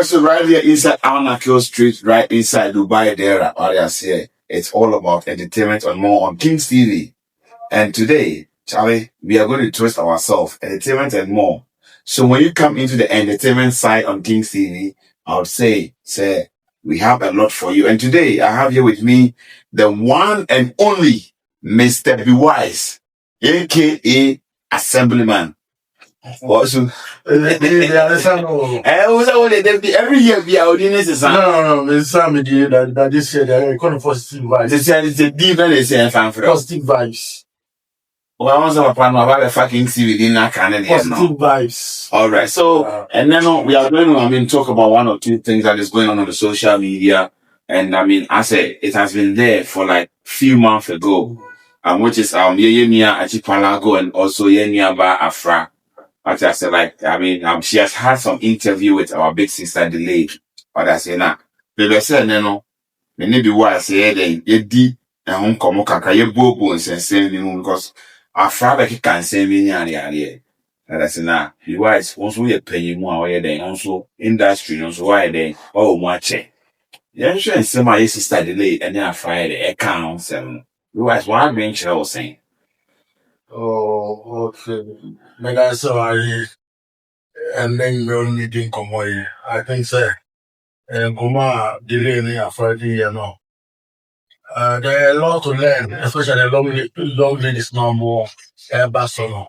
So right here inside Anakil Street, right inside Dubai there, areas here, it's all about entertainment and more on Kings TV. And today, Charlie, we are going to twist ourselves, entertainment and more. So when you come into the entertainment side on Kings TV, I would say, we have a lot for you. And today, I have here with me the one and only Mr. Be Wise, aka Assemblyman. Also, every year we are doing this. No, it's some idea that this year they're going for positive vibes. It's a deep and it's a fan for positive vibes. Well, I want to about a fucking see within that kind of positive vibes. All right, so and then we are going to talk about one or two things that is going on the social media, and I said it has been there for like few months ago, which is Yenia Achipalago and also Yenia Ba Afra. But I said, she has had some interview with our big sister, Delayed. But I said, nah, they said, no, they need to be what I say, they did, and home come, you bobo and say, because our father can say me, and I said, nah, the wise, also we are paying more, then also industry, also why then, oh, much. Yeah, sure, and some my sister Delayed, and then I fired the accounts, and the wise, one venture was saying. Oh, okay. Like I said, and then we only didn't come away. I think, sir, and Goma delaying a Friday, you know. There are a lot to learn, especially the long ladies now more Barcelona.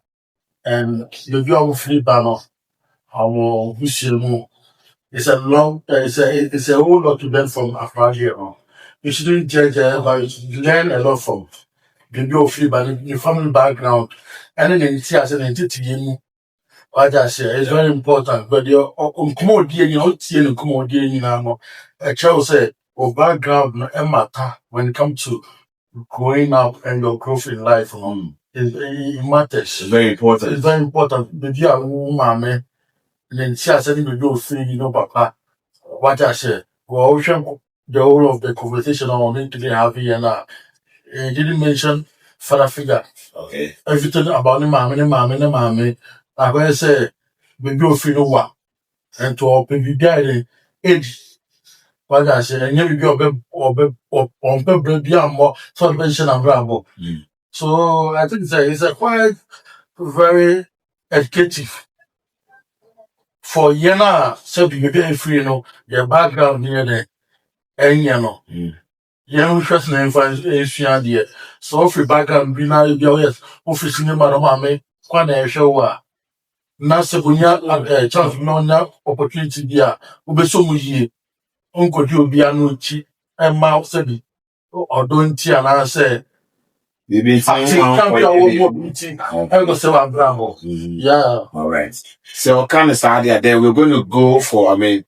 And the view of free banner, our visual it's a whole lot to learn from a Friday. You shouldn't judge, but you should learn a lot from the view of free banner, your family background, and then you see as an entity. What I say is very important. But your a child said, or background no matter when it comes to growing up and your growth in life. It matters. It's very important. It's very important. The dear woman, then she has said, Papa. What I say, well, the whole of the conversation I wanted to have here and it didn't mention father figure. Okay. Everything about the mommy. I go say, we go feel what, and to open the diary age. What I say, and you go on paper, more salvation and bravo. So I think it's a quite very educative for Yena, so you be free, your background near the and young trust name for Asia. So free background be now your office in Mamma, one show. Na sebunya chance no na opportunity dia obeso mu yie onkodi obi anu chi e ma sebi odo nti ana se Maybe yeah. All right. So kind of start there. We're going to go for a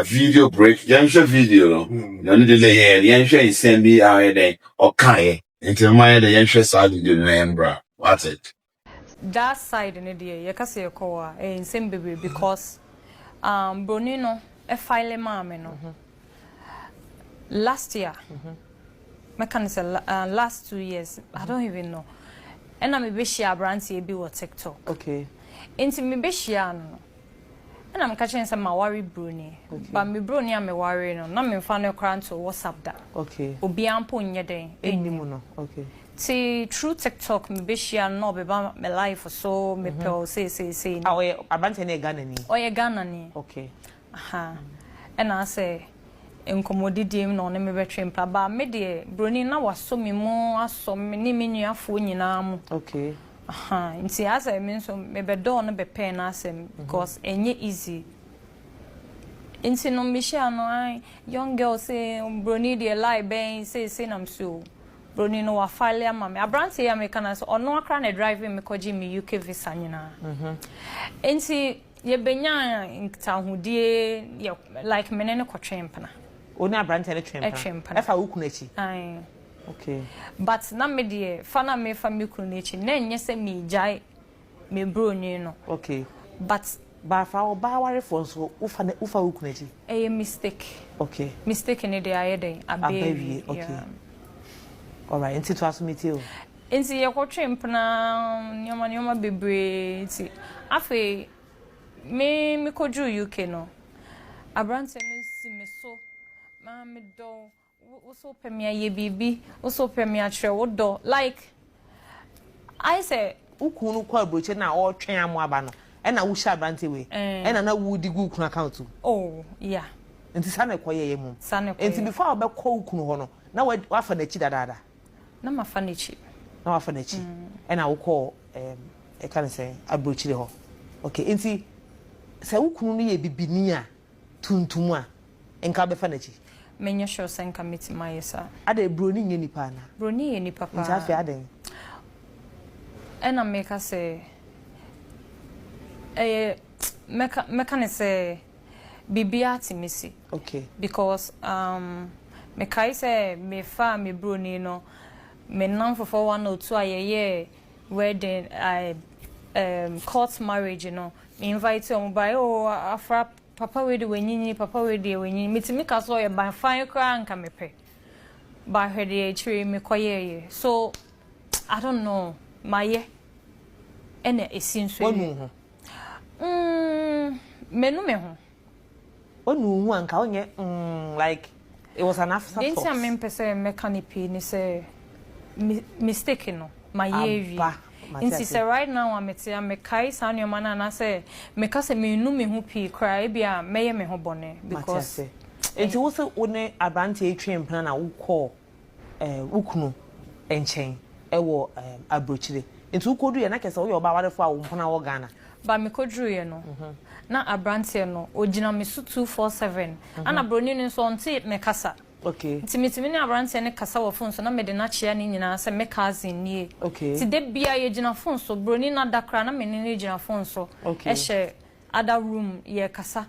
video break. Yansha video. No need to lay here. Yansha is send me out there. Okay. Until my the Yansha side do remember. What's it? That side in the you can say in same baby because Bronino a file mama no last year last 2 years I don't even know and I'm a share brand be what TikTok okay into me be share no and I'm catching some my worry Bruni but me Bruni am worry no na me fan cran to WhatsApp that okay obi ampo nye den no okay. See, through TikTok, me be share no be my life so me pel say. Oh, yeah, abante ne Ghana ni. Oh, yeah, Ghana ni. Okay. And I say, incommodity no ne me be trimpa ba me de broni na waso me mo aso me ni me nuafo nyina mu. Okay. Nti as I mean so me be do no be pen asem because enye easy. Nti no me share no young girl say broni de lie ben say nam so. Broni no wa file ama me abrante ya me kana so ono akra na driving me koji me UK visa nyina enti ye benya ntahudie like menene ko twempna oni abrante ne twempna efa wukunu echi okay but na me de fa na me fa me kunu echi na nye se me jai me broni no okay but ba fa o ba ware for so ufa wukunu echi mistake okay mistake ne de ayeden abewi okay yeah. All right, into to assume you. Into your twempna nyoma bebre nti afi me koju UK no abrante no si me so ma me do wo so pe me aye bibi wo so pe me atwe wo do like I say ukunu kwa broche na o twen amoaba no e na wo sha abrante we e na wo di gu ukunu account oh yeah nti sa na ekoye yemu nti before be ko ukunu ho no na wa fa na chi dada na ma fa na chi na wa fa na chi e na wo ko e kan say abrochire ho okay nti sa ukunu no ye bibini a tuntum a enka be fa na chi menya sure senka meti mayesa ade broni nye nipa na broni ye nipa pa nti afi ade ena meka say meka ne say bibia timisi okay because me kai say me fa me broni no me nan for 102 ayeye wedding court marriage no me invite on by afra papa we de wenyini papa we de wenyini metimi ka so ye ban fan kra nka mepe ba hwede chiri me koye so I don't know maye ene esinso wonu ho menu me ho wonu hu anka onye like it was an afterthought then say me pese mechanic ni say mistake no maye wi nti say right now ametia me kai sanyo mana na say me ka say me nu me hu pi cry bia meye me ho bone because nti wo se one abante etwe mpana na wo call ukunu enchen ewo abrochire nti ukodu ye na kese wo ye oba wadefo a wo mpana wo Ghana ba me kodru ye no na abrante no ogina me su 247 ana broni no so onti me kasa okay timitimi ni abrante ne kasa wo phone so na me de na chia ni nyina se me cousin nie okay ti de bia ye gina phone so broni na dakra na me ne gina phone so okay ehye other room ye kasa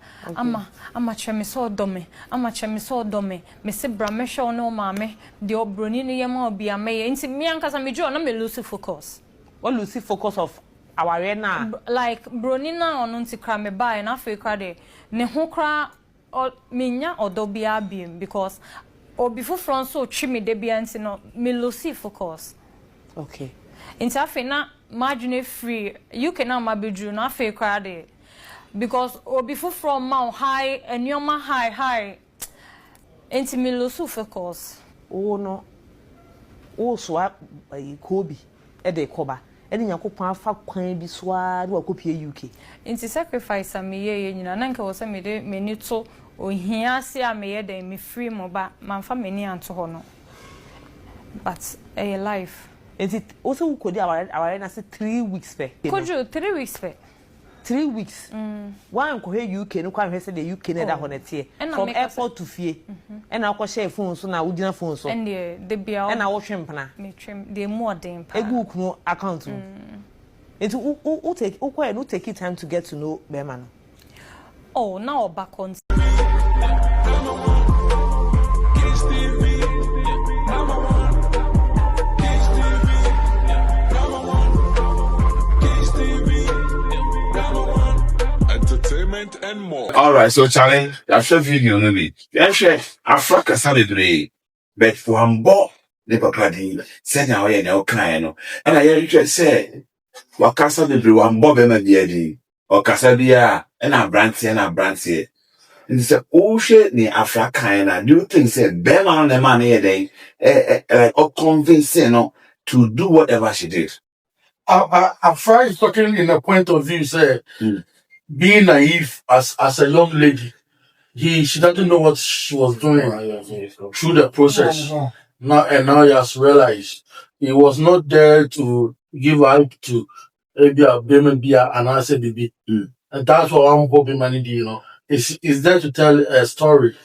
ama cheme so dome ama cheme so dome me se bra me hwe no ma me de obroni ne ye ma obia me ye nti me ankasa me jo na me lose focus what lose focus of our na like broni na ono nti kra me buy na fe kra de ne ho kra minya odobia bim because obifu from so chimi de bia nti no me lose focus okay nti afi na margin free you can now mabedru na fe kra de because obifu from mount high and yoma high nti me lose focus oh no oh so kobi e de koba eni yakopon afa kwan bi so a de wakopie UK nti sacrifice am ye nyina na nka wo se me de meni to ohia se am ye de me free mo ba manfa meni anto ho no but a life nti wo se ukodi aware na se 3 weeks pe kojo 3 weeks pe 3 weeks one ko he UK no kwa hwe se the UK ne da ho na tie from airport to fie and na ko share phone so na ugina phone so and the bia and na wo hwempana me trim the more than pa egu kunu account nti u take time to get to know Bema no oh now back on KINGSTV number one KINGSTV number one entertainment and more. All right, so Charlie, I share video no be. Yeah, share Africa celebrate, but for ambo ne papa din. Say na we na o kan no. And I hear say wakasa de bre ambo be ma bia din. O kasa bia na brantie. And say o she ni Africa na. Do you think say be ma na man here dey like o convince no to do whatever she did? Afra is talking in a point of view, say, being naive as a young lady. She doesn't know what she was doing through the process. Now he has realized he was not there to give her to maybe a baby and answer baby. And that's what I'm hoping money do, you know. It's there to tell a story.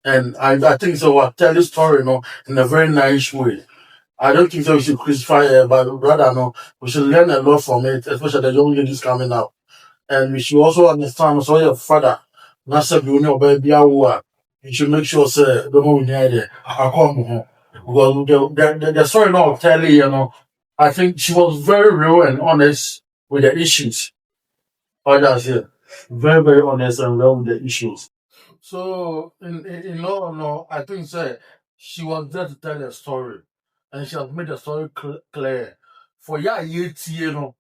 And I think so I'll tell the story, you know, in a very nice way. I don't think so we should crucify her, but rather no, we should learn a lot from it, especially the young ladies coming out. And we should also understand so your father, not say you know baby you should make sure say the more we need it. I come home. Well the story now tell you know, I think she was very real and honest with the issues. Oh that's it. Very, very honest and real with the issues. So in all no, I think say she was there to tell a story. And she has made the story clear. For you know,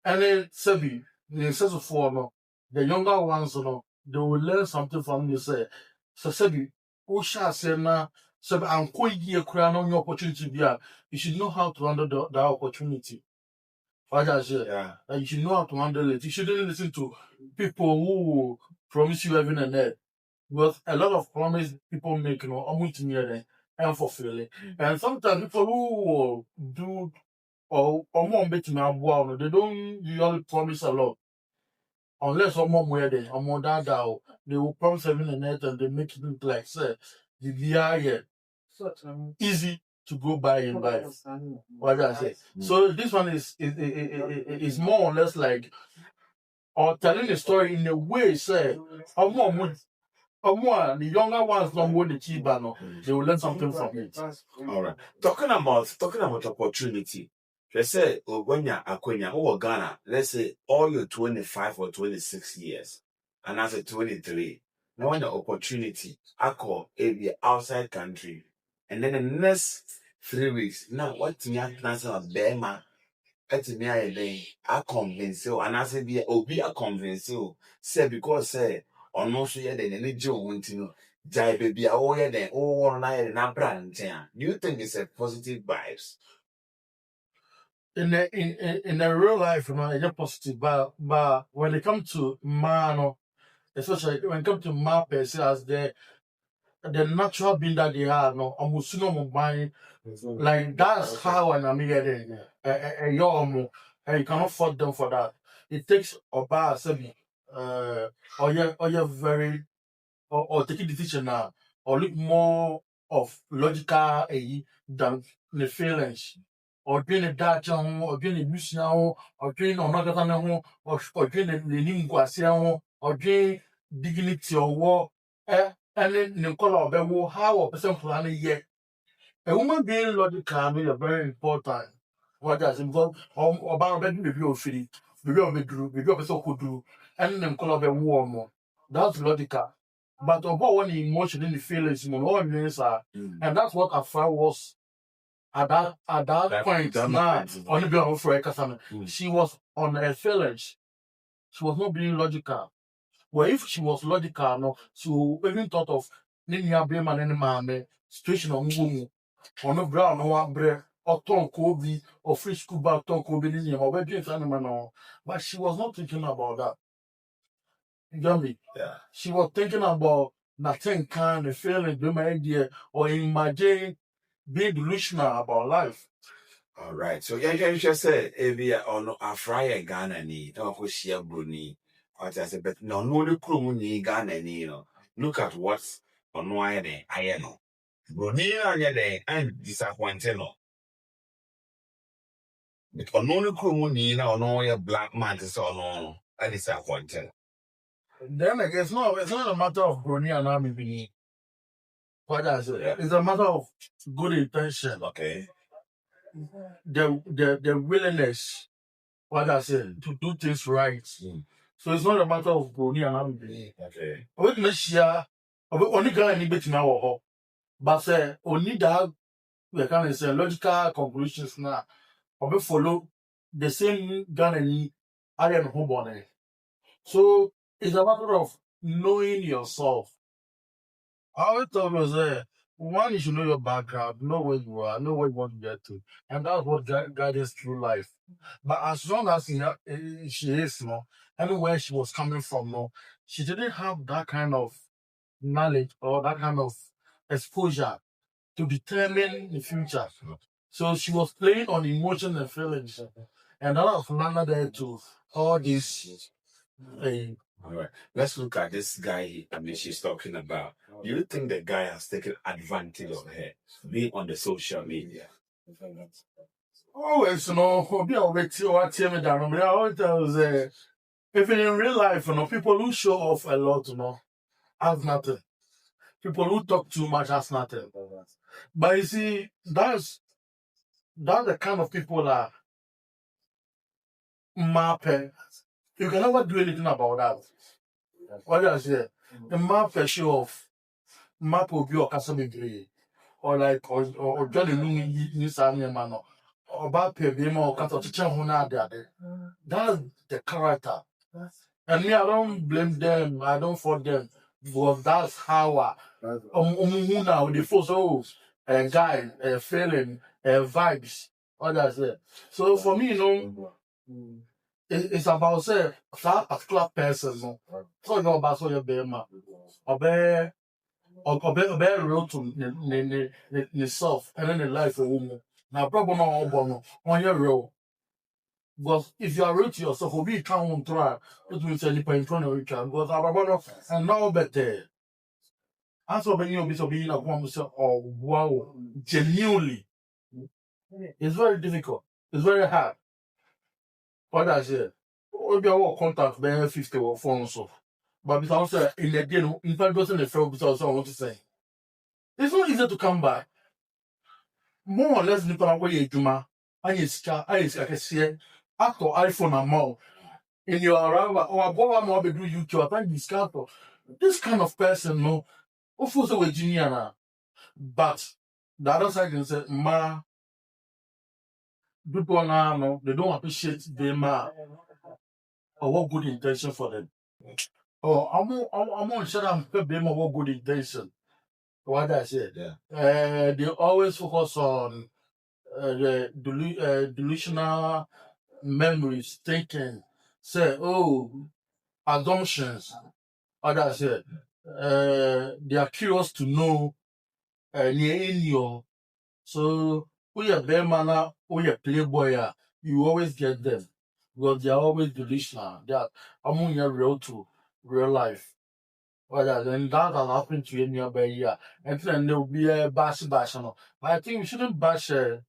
and then Sebi, the successful no, the younger ones, you know, they will learn something from you. Say, so Sebi, Osha say na, Sebi, I'm quite here, on your opportunity. Yeah, you should know how to handle that opportunity. What I say, Yeah. that you should know how to handle it. You shouldn't listen to people who promise you heaven and earth. Because a lot of promise people make, almost near them and fulfill it. And sometimes people who do or more bit now, they don't usually promise a lot. Unless someone where they are more that they will promise heaven and earth and they make it look like say the VR easy to go by in life. What I say. So this one is more or less like or telling the story in a way say the younger ones don't want the cheaper no, they will learn something from it. All right. Talking about opportunity. Let's say Ogonya Akwenya or Ghana, let's say all your 25 or 26 years, and as a 23. Now when the opportunity I call a outside country, and then the next 3 weeks, now what me answer a Bema at me I convince you, and I say be a convince you, say because say or no so yeah then any Joe want to know. Jai baby, oh yeah, then oh, na brand. Do you think it's a positive vibes? In the real life, it's positive, but when it comes to man, especially when it comes to man per se as the natural being that they are, no, almost no more buying. Like that's how I am here. You cannot fault them for that. It takes a bar, or you're very or taking decision now, or look more of logical than the feelings. Or doing a Dutch or doing a Lucian or doing another or doing the linguasian or doing dignity or war. And then the color of the war, how a person plan yet. A woman being logical is very important. What does it involve? Or about being the view of it, the view of the group, the view of the could do, and then color of the war more. That's logical. But about one emotion in the feelings, all means are, and that's what Afra was at that point. Now, on the ground for a she was on her feelings. She was not being logical. Well, if she was logical, no, she would even thought of Ninia Blame and any man situation on womb, on the ground, no one breath, or Tom Kobe, or free school back Tom Kobe, or wedding animal. But she was not thinking about that. You get me? Yeah. She was thinking about nothing kind of feeling, do my idea, or imagine being delusional about life. All right. So yeah, you just say if you are on a fryer Ghana ni, don't go share Bruni. What I said, but no the crew ni Ghana ni, Look at what's on why they I know. Bruni and disappointed no. Because no the crew ni na no ya black man to so no and disappointed. Then I guess no, it's not a matter of Bruni and Army being what I said. It's a matter of good intention. Okay. The willingness, what I said, to do things right. So it's not a matter of Bruni and Army. Okay. We can share only guy any bit now, but say only that we can say logical conclusions now. Or we follow the same Ghana Arian Hobone. So it's a matter of knowing yourself. I always tell you, one, you should know your background, know where you are, know where you want to get to. And that's what guides through life. But as long as she is, anywhere she was coming from, she didn't have that kind of knowledge or that kind of exposure to determine the future. So she was playing on emotions and feelings. And that was landed there to all this. All right. Let's look at this guy. She's talking about. Do you think the guy has taken advantage of her being on the social media? Always, be always tell me that. I always tell you, even in real life, people who show off a lot, have nothing. People who talk too much has nothing. But you see, that's the kind of people that mapping. You can never do anything about that. What do I say? The map show off. Map will be a customer degree. Or like or Johnny Lumi Sanya Mano. Or about Pebima or Cato Chicha Hona. That's the character. And me, I don't blame them. I don't fault them. Because that's how now they force a guy, feeling, vibes, all that's it. So for me, it's about say that particular person, no. So you know about so your bema, obey, obey real to the self and then the life of woman. Now, problem no on your real. Because if you are real to yourself, we can't try. It means any point on your child. Because our brother and now better. Answer when you be so being a woman say, oh wow, genuinely. It's very difficult. It's very hard. What I say, we be our contact be 50 or phone so. But because in the day, in fact, doesn't the fail because I want to say. It's not easy to come back. More or less, the people where you do I can see after iPhone and more. In your around or above more be do YouTube, I think this kind of person, no, of course, we're junior now. But the other side can say, ma, people now, no, they don't appreciate them, or what good intention for them. Oh, I'm on sure I'm them what good intention. What I said. Yeah. They always focus on the delusional memories, thinking, say, oh, assumptions. What I said. They are curious to know near in your so we are bear manner, we are playboy, you always get them because they are always delusional. They are among your real to real life. Well, then that has happened to any other year. And then there will be a bash, no. But I think we shouldn't bash a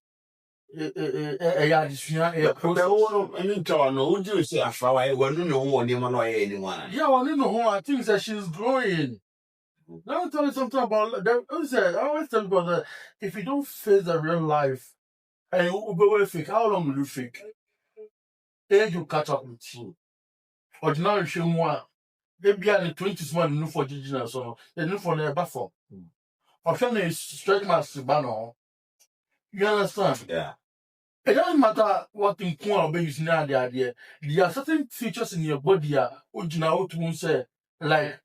process. I mean, no, would you say if I want to know one name or anyone? Yeah, well, you know who I think that she's growing. Let me tell you something about that. I always tell people that if you don't face the real life and you will fake, how long will you fake? Age will catch up with you. Ordinary show more. Maybe in the 20s one new for Gigi so the new for the buffer. Option is stretch master banner. You understand? Yeah. It doesn't matter what in corner be using the idea. There are certain features in your body which now to say like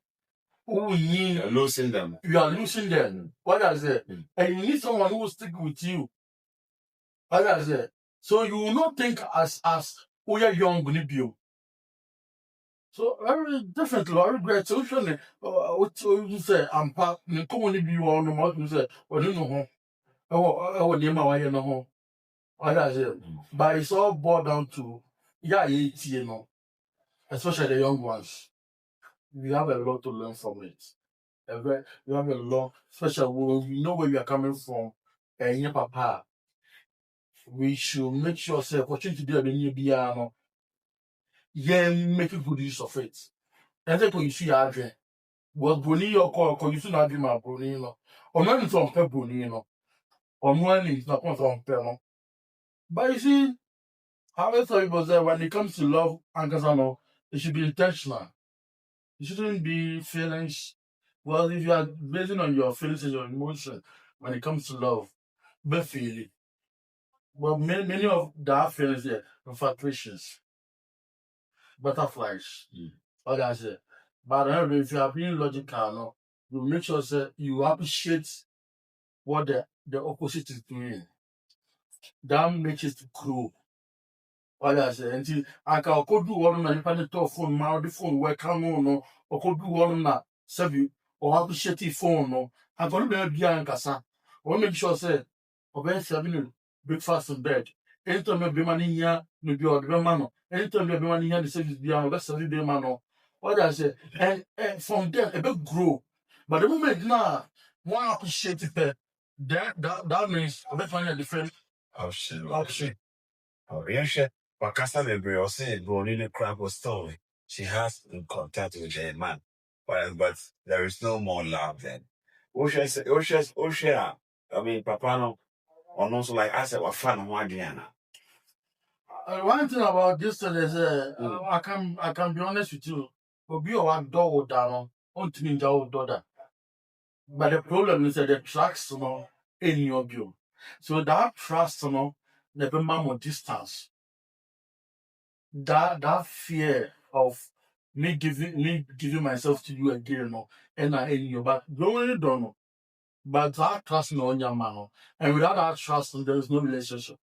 You're losing them. you are losing them. What I say? And you need someone who will stick with you. What I say? So you will not think as who you're young when you. So very definitely, very great solution. What you say? I'm part. You come on, you are no more. You say, well, you know, oh, name my way, no. What I say? But it's all boiled down to you know, especially the young ones. We have a lot to learn from it. You have a lot, especially when we know where we are coming from. And your papa, we should make sure say opportunity there when you be no, yeah, make a good use of it. And then when you see your was Bruni or call you soon agree my Bruni no. Or not from Pep Bruni no. Or one is not from Pep. But you see, how I thought it was there when it comes to love and Casano, it should be intentional. It shouldn't be feelings. Well, if you are basing on your feelings and your emotion when it comes to love, be feeling. Well, many of that feelings there, infatuations, butterflies, all that shit. But anyway, if you are being logical, no, you make sure that you appreciate what the opposite is doing. That makes it grow. All that shit. Until I can go do one na nipa ne to phone, my the phone work no, or could do one na save or appreciate the phone no. I'm gonna be a kasa. Or make sure say or serving breakfast in bed. Anytime you be money here, no be order man. Anytime you be money here, the service be on best service be man. What I say, and from there a bit grow. But the moment now, one appreciate it, that means a bit find a different option. Oh, yeah, shit. But Cassandra was saying, Brony the crab was stolen. She has in contact with the man. But there is no more love then. Osha, I mean, Papa, no, or also like I said, what fun of Diana. One thing about this is, I can be honest with you. But be one door down on to ninja daughter. But the problem is that the tracks, in your view. So that trust, never more distance. That fear of me giving myself to you again, no, and I in you, but don't know. But that trust no on your man, and without that trust, there is no relationship.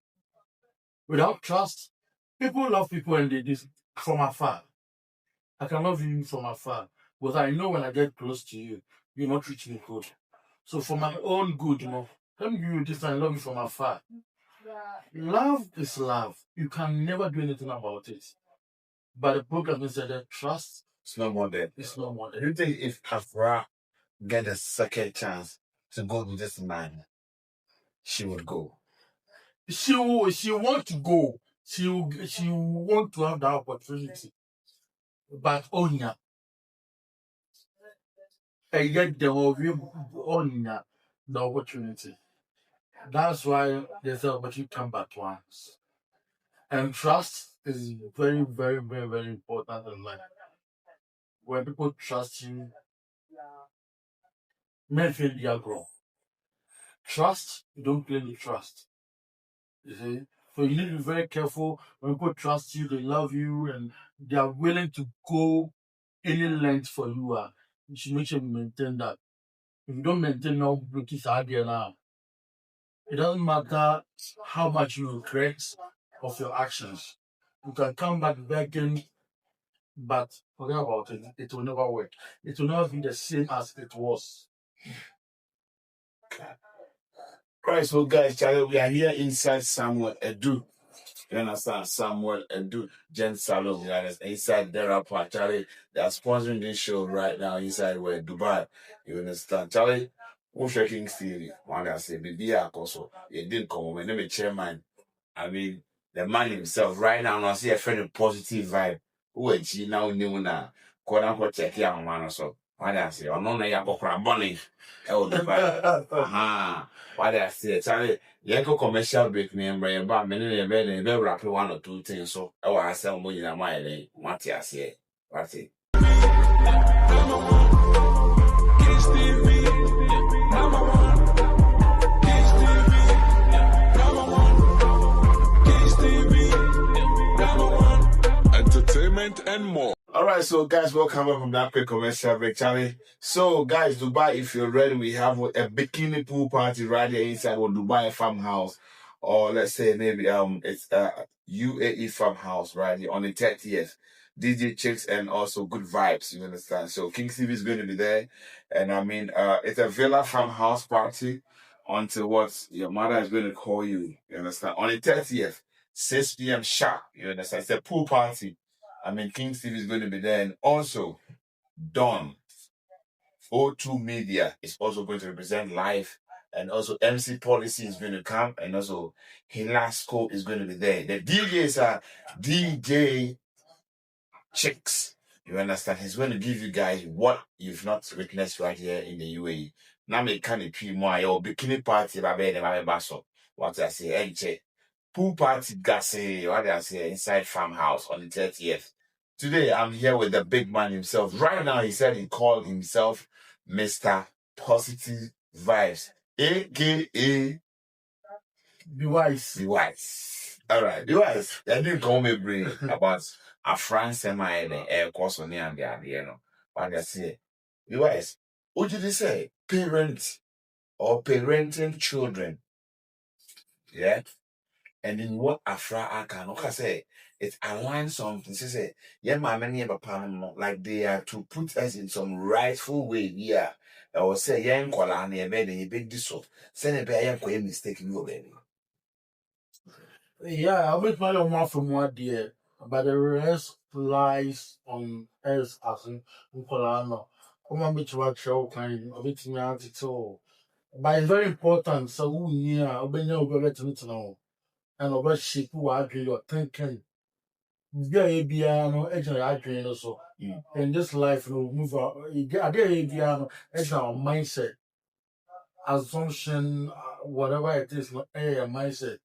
Without trust, people love people and they this from afar. I can love you from afar, but I know when I get close to you, you're not treating me good. So for my own good, let me give you this and love you from afar. Love is love. You can never do anything about it. But the program is that trust It's no more there. is no more Do there. you think if Afra get a second chance to go with this man, she would go? She want to go. She want to have that opportunity. But Onya, and yet there will be Onya the opportunity. That's why there's an opportunity come back once. And trust is very, very, very, very important in life. When people trust you, men feel they are grown. Trust, you don't claim the trust. You see? So you need to be very careful when people trust you, they love you, and they are willing to go any length for you. You should make sure you maintain that. If you don't maintain no kiss idea now, it doesn't matter how much you regret of your actions. You can come back begging, but forget about it. It will never work. It will never be the same as it was. Right, so guys, Charlie, we are here inside Samuel Edu. You understand? Samuel Edu Gen Salon, you understand? Inside the rapper, Charlie, they are sponsoring this show right now inside where Dubai. You understand? Charlie, what's your KINGSTV? One I say, Bibi also, it didn't come. My name is Chairman. I mean, the man himself, right now, I see a very positive vibe. Who is he now? New now, quote unquote, check your man or so. What I say, or no, I have a bunny. Oh, Dubai. What I say, Charlie, you commercial break me and bring back many bed and very rapid one or two things. So, oh, I sell money in my day. What I say, what's it? KINGSTV, number one. KINGSTV, number one. KINGSTV, number one. Entertainment and more. All right, so guys, welcome back from that quick commercial break, Charlie. So, guys, Dubai, if you're ready, we have a bikini pool party right here inside our Dubai farmhouse, or let's say maybe it's UAE farmhouse right here on the 30th. DJ chicks and also good vibes, you understand? So KINGSTV is going to be there, and I mean, it's a villa farmhouse party until what your mother is going to call you. You understand? On the 30th, 6 p.m. sharp. You understand? It's a pool party. I mean, KINGSTV is going to be there, and also Don O2 Media is also going to represent live, and also MC Policy is going to come, and also Hilasco is going to be there. The DJs are DJ Chicks. You understand? He's going to give you guys what you've not witnessed right here in the UAE. Now, me can it be more your bikini party, my basso. What I say, pool party gassy, what I say, inside farmhouse on the 30th. Today, I'm here with the big man himself. Right now, he said he called himself Mr. Positive Vibes, a.k.a. Be wise. Be Wise. All right, Be Wise. I didn't call me bring about a friend semi air course on the idea, you know. What I say, Be Wise. What did you say? Parent or parenting children. Yeah. And in what Afra I can say, it aligns something. She say, yeah, my many like they are to put us in some rightful way. Yeah. I will say, yeah, in Kolani, a bed and a big disso. Send a bear and mistake you, baby. Yeah, I make my own one from one dear, but the rest lies on us as in Ukolano. Come on, bitch, what show kind of it me out at all. But it's very important, so we near, obey no better to know, and over shape who are your thinking. Yeah, ABR, actually, I dream also. In this life, no move out. I did ABR, it's our mindset, assumption, whatever it is, a mindset.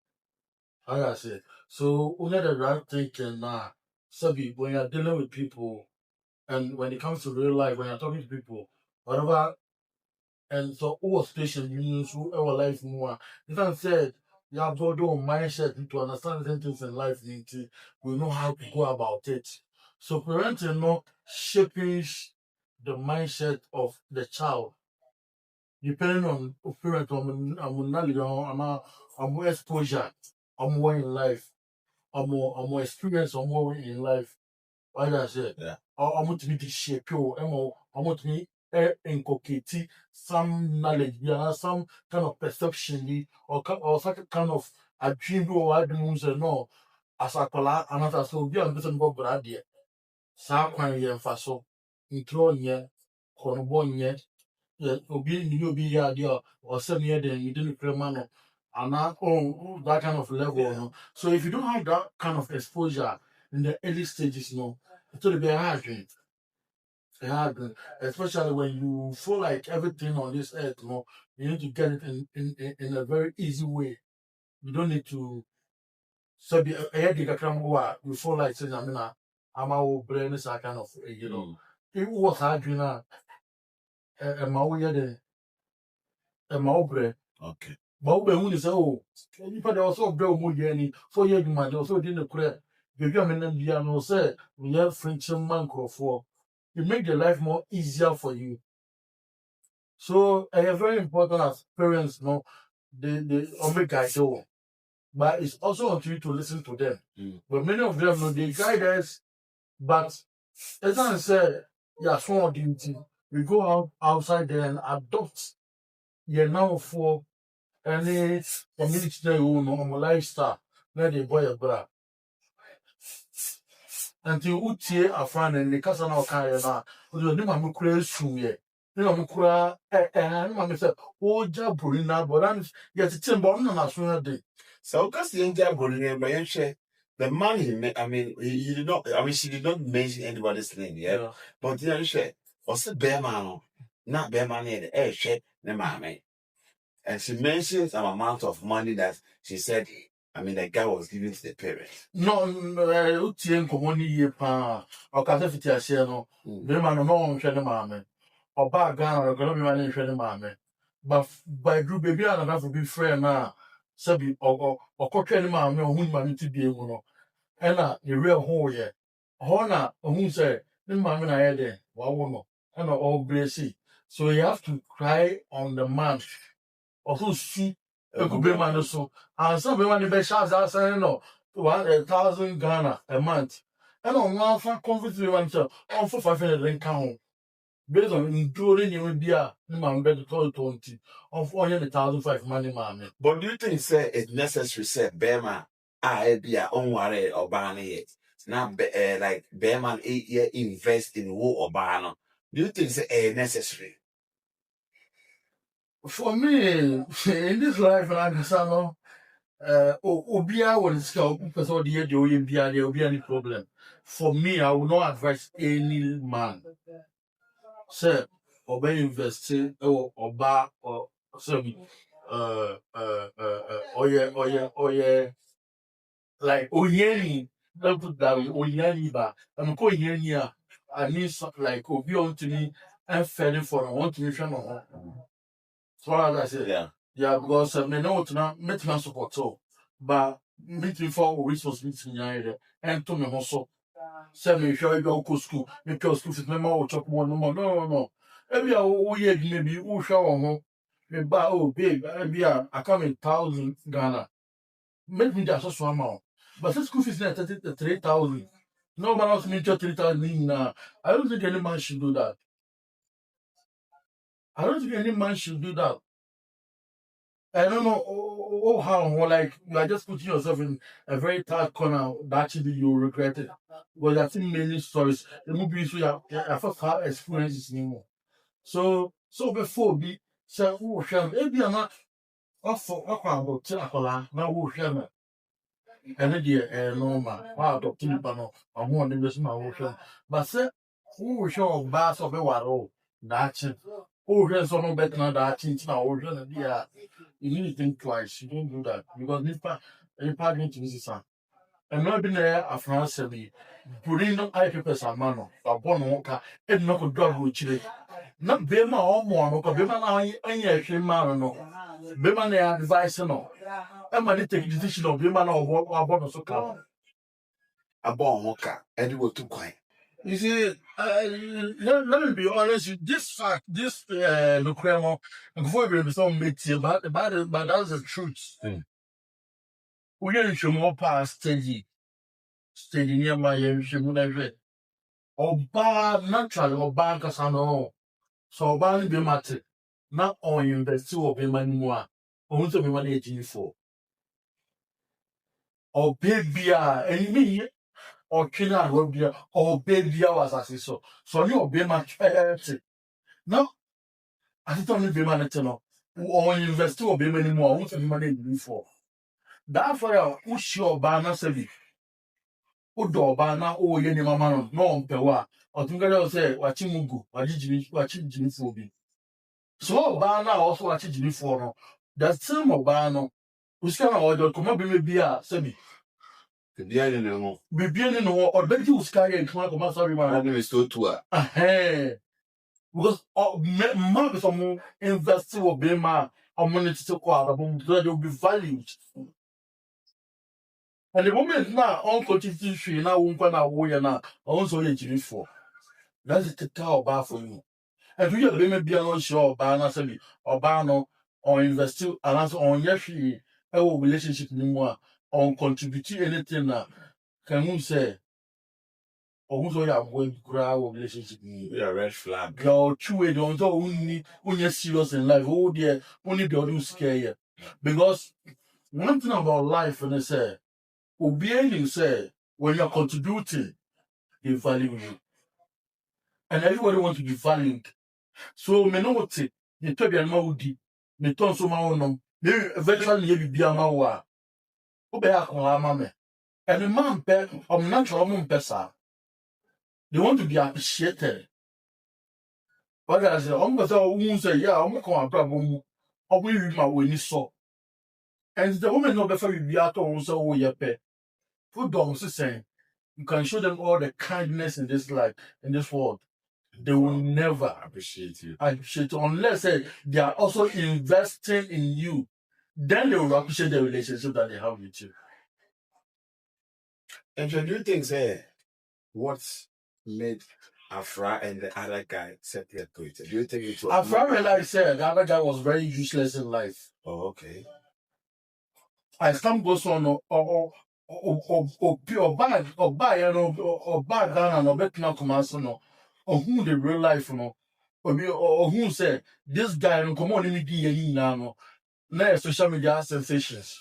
Like I said, so we the right thinking now. Sabi, when you're dealing with people, and when it comes to real life, when you're talking to people, whatever, and so all station you use who our life more. If I said you have to do mindset to understand certain things in life, we know how to go about it. So parenting no shaping the mindset of the child depending on parent on knowledge on exposure on more in life on experience on more in life. Like I said, Yeah. I want to be the shape you I want to be inculcate some knowledge, yeah, some kind of perception or some kind of a dream or I don't know no as a color and as so be on this and go brad there. Saa kwan yɛ mfa so ntoro nyɛ kɔnbɔ nyɛ obi ni obi yɛ adeɛ a ɔsɛ no yɛ den you didn't pray man no anaa that kind of level no. So if you don't have that kind of exposure in the early stages no it's going to be a hard dream. A hard dream, especially when you feel like everything on this earth no you need to get it in a very easy way. You don't need to so be you feel like saying I mean I'm a brain is a kind of you know it was hard dream a mauya de a maubre. Okay. But when you say, oh, if I also grow more journey, 4 years, man, also didn't credit. The government and the no say, we have French man for it make the life more easier for you. So, very important as parents, no, the omega do. But it's also on you to listen to them. But many of them, no, they guide us, but as I said, yeah, so duty. We go outside there and adopt, now for any community that you know, lifestyle, let the boy a bra. Until Utie a friend and the cousin of Kayana, who do my mucra ye. You know, Mukura, and mamma said, oh, Jaburina, but I'm yet a timber on a sooner day. So, because the young girl, by share the money, I mean, he did not, I mean, she did not mention anybody's name, yeah. But the other share was a bear man, not bear money, the air share, the mammy. And she mentions an amount of money that she said, I mean, the guy was giving to the parents. No, Utie Comoni ye pa, or Casafita Siano, the man of no one share the mammy. Or back gun or gonna be my share the mammy. But by group baby, I don't have to be friend now. Sabi or coaching mammy or whom man to be able. And the real whole year. Hona, who say, the mammy I had there, one and all bracy. So you have to cry on the man. Also see a good man so and some money be shots outside no 1,000 Ghana a month. And on one for comfortable one so on for 500 rent count. Based on including you be a man better 20 on 400,005 money man. But do you think say it's necessary say Bema I be a own worry or ban it? Now like Bearman 8 year invest in war or ban. Do you think say necessary? For me, in this life, like I said, no, Obia will scout because all the year there will be any problem. For me, I will not advise any man. Say, obey investing or bar or some oh yeah, like oyeni. Don't put that oyeni ba. I'm calling yeni. I need something like Obi on to me and failing for I want to mission on. So as I said, yeah, because me know to now meet me support so, but meet me for responsibility nyare and to me also. Say me sure you go school, me go school fit me ma chop one no. Every year maybe who show on me ba oh babe, I come in 1,000 Ghana. Make me just so amount. But since school fees na 3,000. No man else me just 3,000 now. I don't think any man should do that. I don't think any man should do that. I don't know how, like, you are just putting yourself in a very tight corner that actually you will regret it. Because I've seen many stories, the movies we have first had experiences anymore. So before be, say, oh, Shem, maybe I'm not off about Tinacola, now who Shem. And then, no man, wow, Dr. Nipano, I'm one of the small ocean. But, say, who show bass of a waro, that's it. Oh, there's no better than that. You need to think twice. You don't do that because this part, going to visit son. And not been there a France, putting no eye papers a man, a born walker, and not a dog with chili. Not Bema or more, because Bema any man, no. Bema they advise no. And my take decision of Bema or what about so come. A born walker, and you were too quiet. You see, let me be honest. This fact, this Lucremo, before we be some meeting, but that's the truth. We didn't show more past stage near my should Oba naturally Oba Casano. So Oba be matter. Not on invest to be money more. Only to be managing for. Or baby, and me. Or Kina will be or baby was as so. So you be much no, I don't be managed no. Or invest to be many more, won't be money for. Therefore, who sure banner sevi. Who do banner oh ye mama no pewa. Or think I say watching mugu, watching Jimmy for be. So banner also watching Jimmy for no. That's same of banner. Who's kind of order come up be a sebi. Bibiani no. Bibiani no or Betty was carrying come up sorry man. My name is Totua. Because maybe some investor will be my money to call they will be valued. And the moment now, on constitution now, won't go now, also a for. That's the tell bar for you. And we are maybe not sure, Bana Sabi, or Bano, or invest and answer on Yashi, our relationship anymore, on contributing anything now. Can you say? Or who's all going to grow relationship? We are red flag. Your true way don't only when you're serious in life. Oh dear, only the other scare you. Because one thing about life, and they say, obeying say when you're contributing, they value you. And everybody wants to be valued. So me know what it. You tell me Maudi, me turn so my maybe eventually you be a mawa. Obey a mame. And the man pet I'm natural mum pesa. They want to be appreciated. But I say, I'm going to say, yeah, I'm going to problem. I will read my way so. And the woman not before you be out on so your pet. Put down saying, you can show them all the kindness in this life, in this world. They will never Appreciate you. appreciate it unless they are also investing in you. Then they will appreciate the relationship that they have with you. And so do you think, say, what made Afra and the other guy separate to it? Do you think it was... Afra realized the other guy was very useless in life. Oh, okay. As time goes on, or bad Ghana, or better not come or who the real life, or who said this guy, no come on, me now, no social media sensations.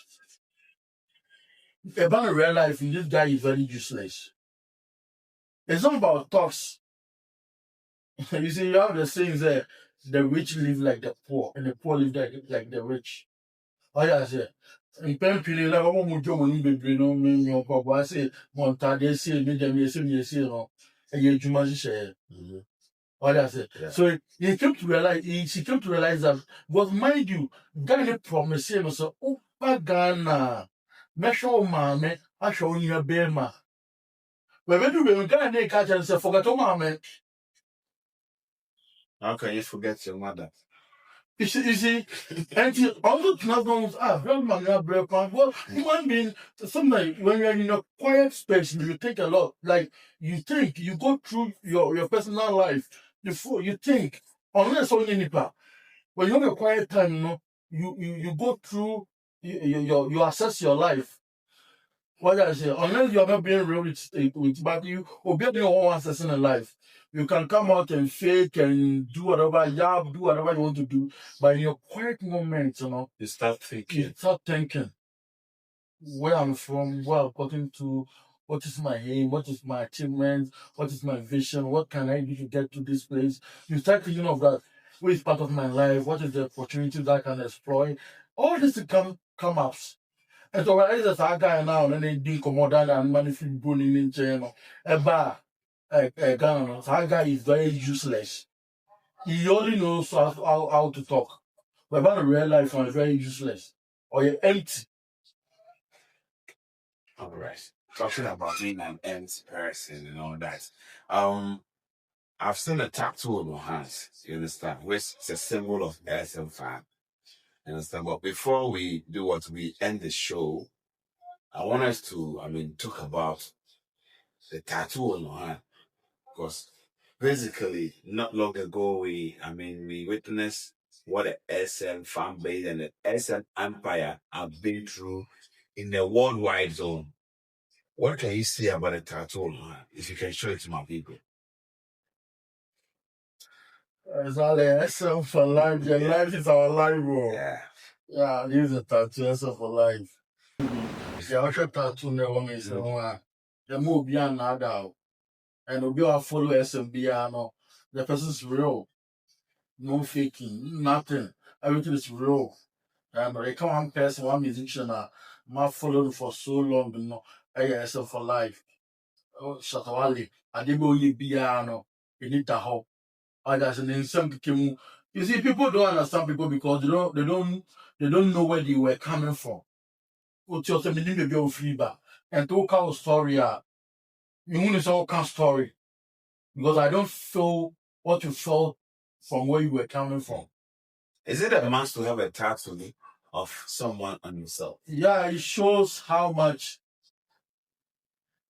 About real life, this guy is very useless. It's not about talks. You see, you have the sayings there, the rich live like the poor, and the poor live like the rich. Oh, yeah, say. In pen feeling like one more job when you know me, your papa say, Monta, say, me, no, and you must share. What I say. So he came to realize, she came to realize that, but mind you, Ghana promised him, so, oh, Ghana, measure man, I show you a bear man. But when you Ghana catch and say, forget to man. How can you forget your mother? You see, and she also transforms very manga break on. Well, human being, sometimes when you're in a quiet space, you think a lot. Like, you think, you go through your personal life, you think, unless only nipa. When you have a quiet time, you go through, you assess your life. What I say, unless you are not being real with but you will be your own assessing in life. You can come out and fake and do whatever do whatever you want to do, but in your quiet moments, You start thinking. you start thinking where I'm from, where I'm talking to, what is my aim, what is my achievement, what is my vision, what can I do to get to this place. You start thinking of that. What is part of my life? What is the opportunity that I can exploit? All this to come up. And so when I just a guy now, and then they come out and manufacture bullying in China, a bar, a Ghana, so that guy is very useless. He only knows how to talk. But about real life, is very useless. Or you're empty. All right. Talking about being an empty person and all that. I've seen a tattoo on my hands, you understand, which is a symbol of SM fan. You understand? But before we do what we end the show, I want us to, talk about the tattoo on your hand. Because basically, not long ago, we witnessed what the SM fan base and the SM empire have been through in the worldwide zone. What can you say about the tattoo, man? If you can show it to my people. It's all the SM for life. Your life is our life, bro. Yeah. Yeah, this is a tattoo SM for life. Yeah, I should tattoo never miss one. The move beyond nada. And we will follow SMBR. No, the person's real. No faking, nothing. Everything is real. And they come one person, one musician, my following for so long, you know, ASL for life. Oh, Shatawali, I didn't go piano, you need to help. I just in some people. You see, people don't understand people because they don't know where they were coming from. What's your meaning to be free back? And to tell a story, you want to tell a story because I don't feel what you felt from where you were coming from. Is it a must to have a tattoo of someone on yourself? Yeah, it shows how much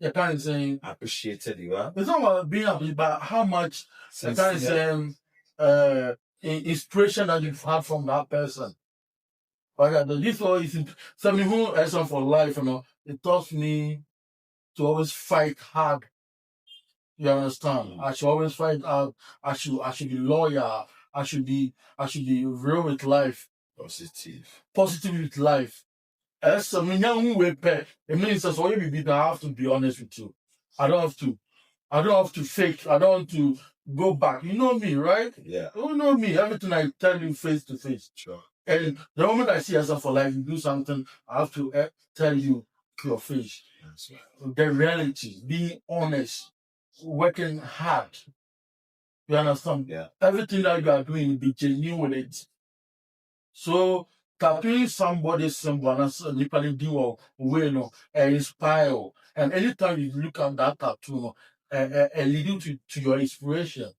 you can't say. Appreciated you are. It's not about being happy, but how much you can't Sincere. say inspiration that you've had from that person. But this all is something who lesson for life, you know. It taught me to always fight hard. You understand? I should always fight hard. I should be loyal. I should be real with life, Positive. positive with life. As something young way pay. It means that's all you be. I have to be honest with you. I don't have to fake. I don't want to go back. You know me, right? Yeah. You know me. Everything I tell you face to face. Sure. And the moment I see yourself for life, you do something, I have to tell you to your face. That's right. The reality, being honest, working hard. You understand? Yeah. Everything that you are doing, be genuine with it. So, tattooing somebody's symbol and literally do or way, no, inspire. And anytime you look at that tattoo, no, lead you to your inspiration.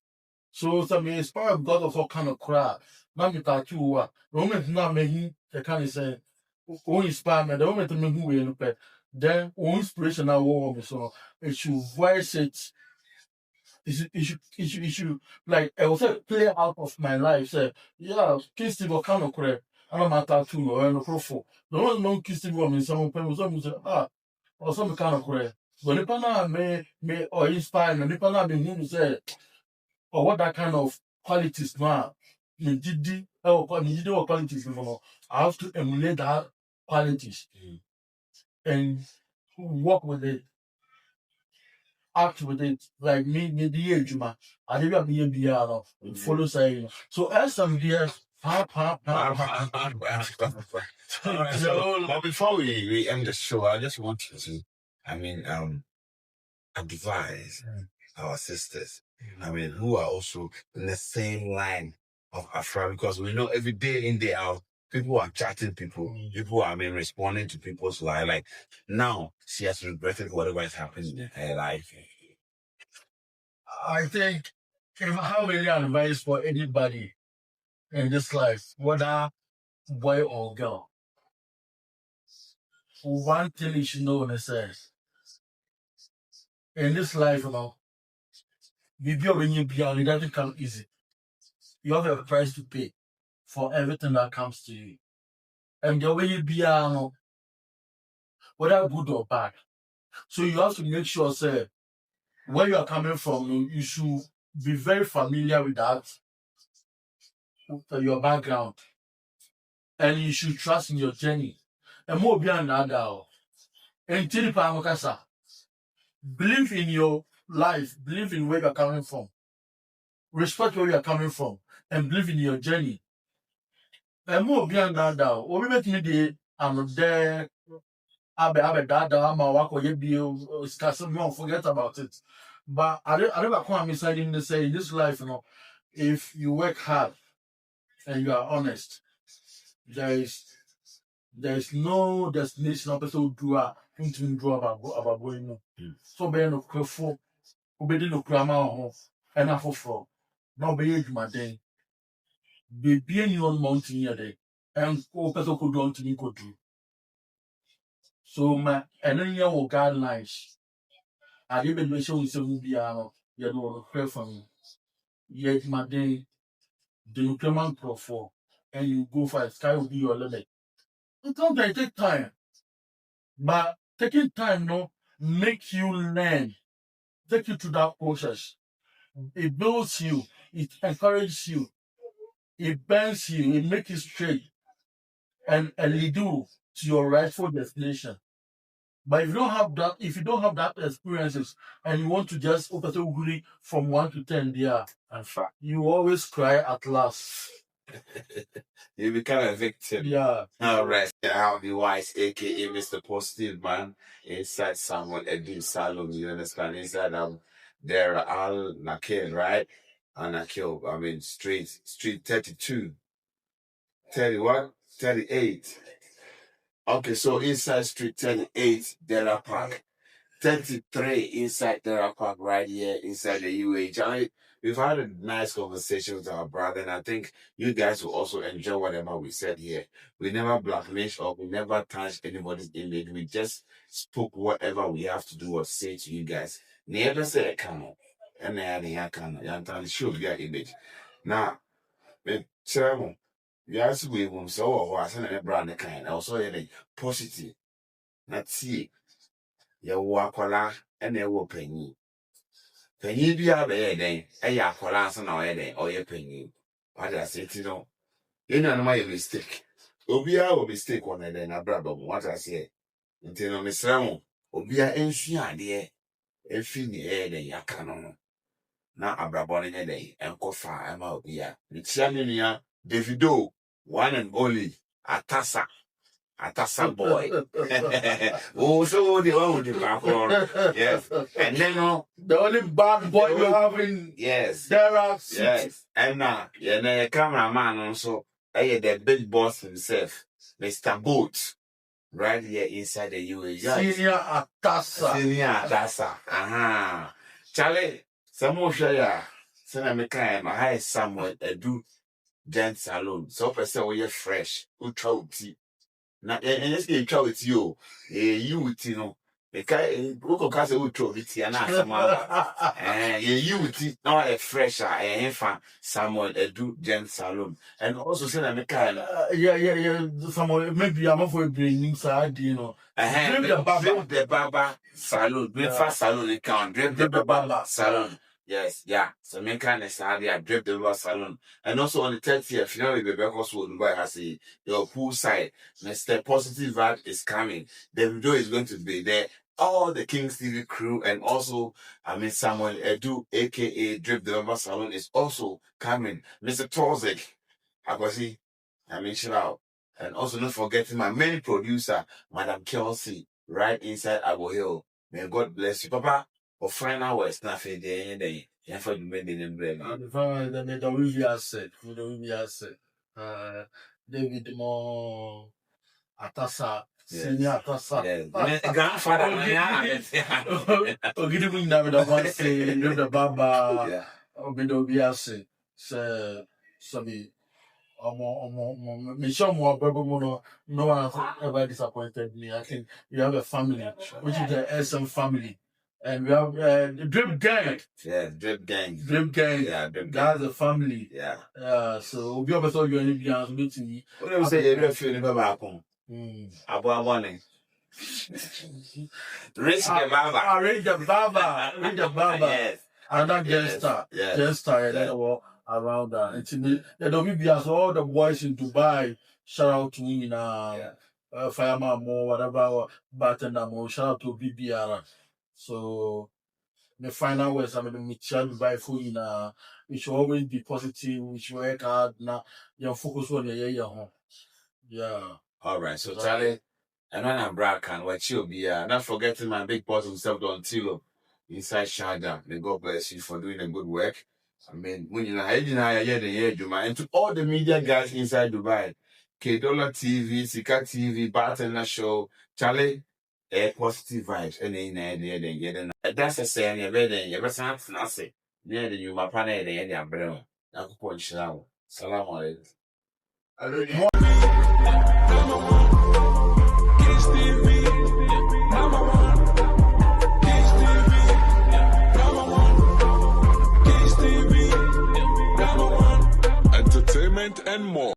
So, some inspire because of all kind of crap. Now, me tattoo, the moment now, me, the kind of say, who inspire me, the moment me who will look at, then, who inspiration I want me, so, it should voice it. It should, like, I was a play out of my life. Say, yeah, KINGSTV kind of correct. I don't matter too, or no profile. The one known KINGSTV means someone pay some say, or some kind of correct. But if I may, or inspire, and if I be who say, or what that kind of qualities, now, me did, or qualities, I have to emulate that qualities and work with it. Act with it like me the age man. I didn't be a BR follow saying so as some years Alright, so, but before we end the show, I just want you to, advise our sisters, who are also in the same line of Afra, because we know every day in, day out, people are chatting people are, responding to people's life. Like, now, she has regretted whatever has happened in her life. I think if I have any advice for anybody in this life, whether boy or girl, one thing you should know is in this life, when you be it doesn't come easy. You have a price to pay for everything that comes to you. And the way you be whether good or bad. So you have to make sure, where you are coming from, you should be very familiar with that, your background. And you should trust in your journey. And more beyond that, and believe in your life, believe in where you are coming from, respect where you are coming from, and believe in your journey. And more beyond that, what we make me the I'm there. Abe dada ama wako yebi forget about it. But I never come inside in the say in this life, if you work hard and you are honest, there is no destination of person who do about going on. So be no crefo, obedi no krama ho, and afofro. Now be my day. Be any on mountain here day, and person could do to could do. So my and then your guidelines. I didn't show you some You know, pray for me. Yet my day, the increment pro 4, and you go for it. Sky will be your limit. Sometimes it take time, but taking time, no, make you learn, take you to that process. It builds you, it encourages you, it bends you, it makes you straight, and lead you to your rightful destination. But if you don't have that, experiences, and you want to just open from 1 to 10, there, In fact, you always cry at last. you become a victim. Yeah. All right. I'll be wise, aka Mr. Positive Man, inside someone Edu Salon, you understand? Inside there are Al Nakil, right? And Nakil, I mean street 32. 31, 38. Okay, so inside street 38, Dera Park. 33 inside Dera Park, right here inside the UH. We've had a nice conversation with our brother, and I think you guys will also enjoy whatever we said here. We never blackmailed or we never touched anybody's image. We just spoke whatever we have to do or say to you guys. Never say a cano. And I can't show your image. Now, Chairman, you ask me when so or was a brand kind. Also, a positive. Not see. You walk and they will pay you. Penny be a day, a yakolas and or your penny. What I say to know. You know my mistake. Obia will mistake one and then a brother. What I say. Until Miss Ramon. Obia and she idea. And feel the air than yakano. Now a brabon in a day and cofa am out here. It's Yania Davido, one and only Atasa boy. Oh, so the one with the background. Yes. And then the only bad boy you have in yes. there are Yes. And now, the cameraman also, the big boss himself, Mr. Boat, right here inside the UAE. Senior Atasa. Aha. Charlie, some more share. Send a mechanic, my high somewhere, do dance salon. So, person, we are fresh, who trout tea. Now, and let's get trouble with you. You know, because local castle will throw it here now. And you not a fresher, a fan, someone do gent salon. And also send a mechanic. Yeah. Someone maybe I'm for bringing side, you know. The Baba salon, breakfast salon account, drip the Baba salon. Yes, yeah. So mechanic I drip the Baba salon. And also on the 30th, you know, the Becos will Dubai has your pool side. Mr. Positive Vibe is coming. The video is going to be there. All the KINGSTV crew and also, Samuel Edu, aka Drip the Baba Salon, is also coming. Mr. Torzek, shout out. And also not forgetting my main producer, Madam Kelsey, right inside Abu Hill. May God bless you, Papa. For final words, nothing there. You for the made in blame. The we have said. David Mo Atasa. Senior Atasa. Yes. Grandfather. Give me the one say, the Baba. Yeah. We have said. Sorry. Me sure more no one has ever disappointed me. I think you have a family, which is the SM family. And we have the Drip Gang. Yeah, Drip Gang. Yeah, Drip Gang. That's a family. Yeah. So we have also going to be as meeting. What do you say? You're feeling back home. About one. Reach the Baba. Yes. Another gangster. Gangster. Around that. It's in the WB all the boys in Dubai. Shout out to me Fireman Mo, whatever, bartender Mo. Shout out to BBR. So the final words, me try to buy food we should always be positive, we should work hard now. You focus on your home. Yeah. All right, so Charlie, and when I'm Brad can what you'll be not forgetting my big boss himself Don Tilo inside Shada. May God bless you for doing a good work. When you and to all the media guys inside Dubai, K-Dollar TV, Sika TV, Bartender Show, Charlie, positive vibes, and that's a saying, you're ready, you're nothing. Near the you, my partner, and your brother. I could point you out. Salam alaikum. KINGSTV, number one. KINGSTV, number one. entertainment, and more.